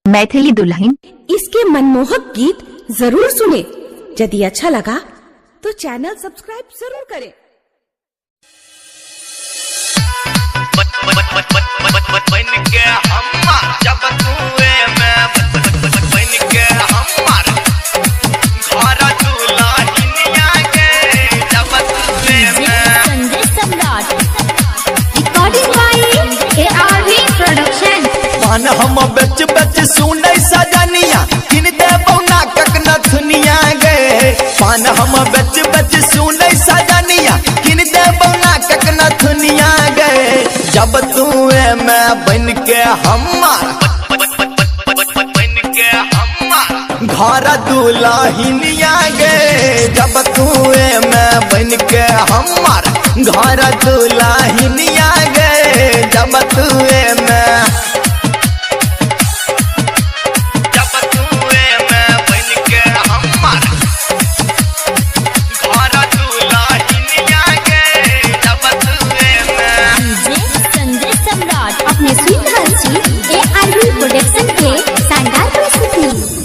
मैथिली दुल्हन। इसके मनमोहक गीत जरूर सुने। यदि अच्छा लगा तो चैनल सब्सक्राइब जरूर करें। पान हम बेच बेच सुनै सजनिया किन दे बौना कक नथुनिया गे। पान हम बेच बेच सुनै सजनिया किन दे बौना कक नथुनिया गे। जब तू मैं बन के हमार घर दुल्हनिया गे। जब तू मैं बन के हमार घर दुल्हनिया गे। जब तू मैं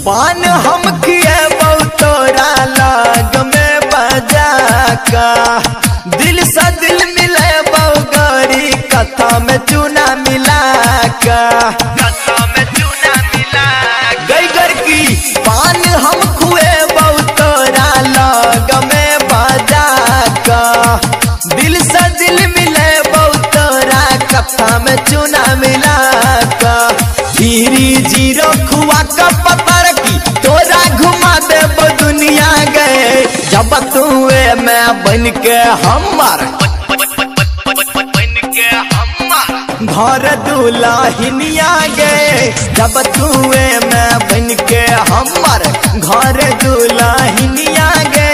पान हम किए तोरा लाग में बजा का। दिल से दिल मिले गौरी कथा में चूना मिला का। गई घर की पान हम खुए तोरा लाग में बजा का। दिल से दिल मिले तोरा कथा में चूना मिला का। धीरी जीरो खुआ का पतर की तोरा घुमा दे दुनिया गए। जब तू मैं बन के हमार घर दुल्हनिया गे। जब तू मैं बन के हमार घर दुल्हनिया गे।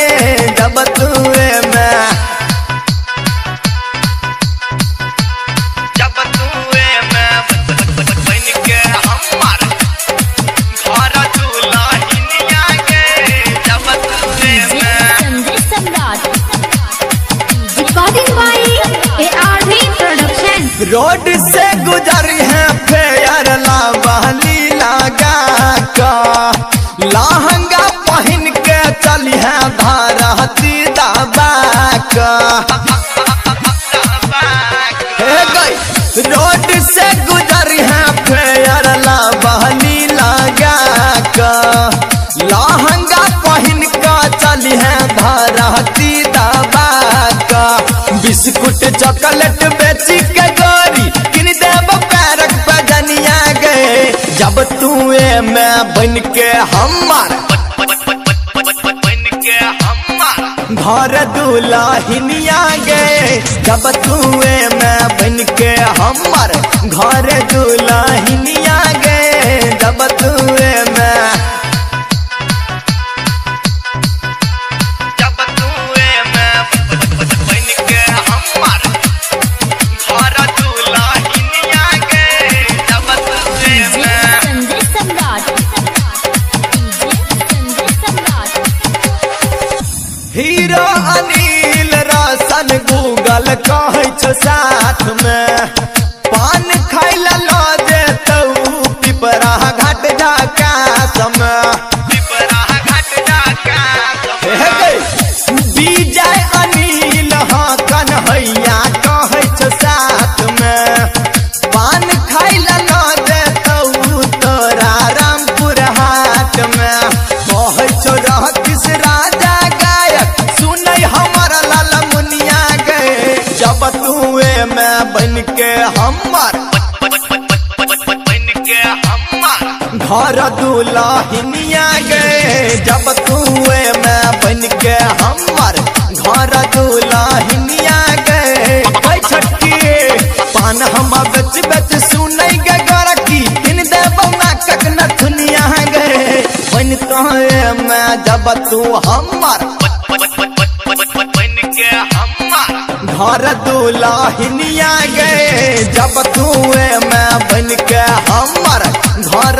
जब तू मैं रोड से गुजरी है फेयर लावली लगा का। लहंगा पहन के चली है धारती दबा का। रोड से गुजरी है फेयर लावली लगा का। लहंगा पहन के चली है धारती दबा का। बिस्कुट चॉकलेट बेची के गोरी किन देव पैरक बजनिया गए। जब तू मैं बन के हमार घर दुल्हनिया गे। जब तू मैं बन के हमार घर दुल्हनिया गे। जब तू मैं हीरो अनिल रोशन गूगल कहे छो साथ में। पान खाइला लो दे तू पिपरा घाट जाका समय। विजय अनिल हाँ कन्हैया कहे छो साथ में। पान खाइला लो दे तू तोरा रामपुर हाट में। कहे छो रह किस राजा हमारा लाला मुनिया गए। जब तू मैं बन के हमार घर दुल्हनिया गए। जब तू मैं बन के हमार घर दुल्हनिया गए। छटकी पान हम बेच बेच सुनै गे गोरकी किन दे बौना कक नथुनिया गए। बन तो मैं जब तू हमार घर दुल्हनिया गे। जब तू मैं बन के हमार घर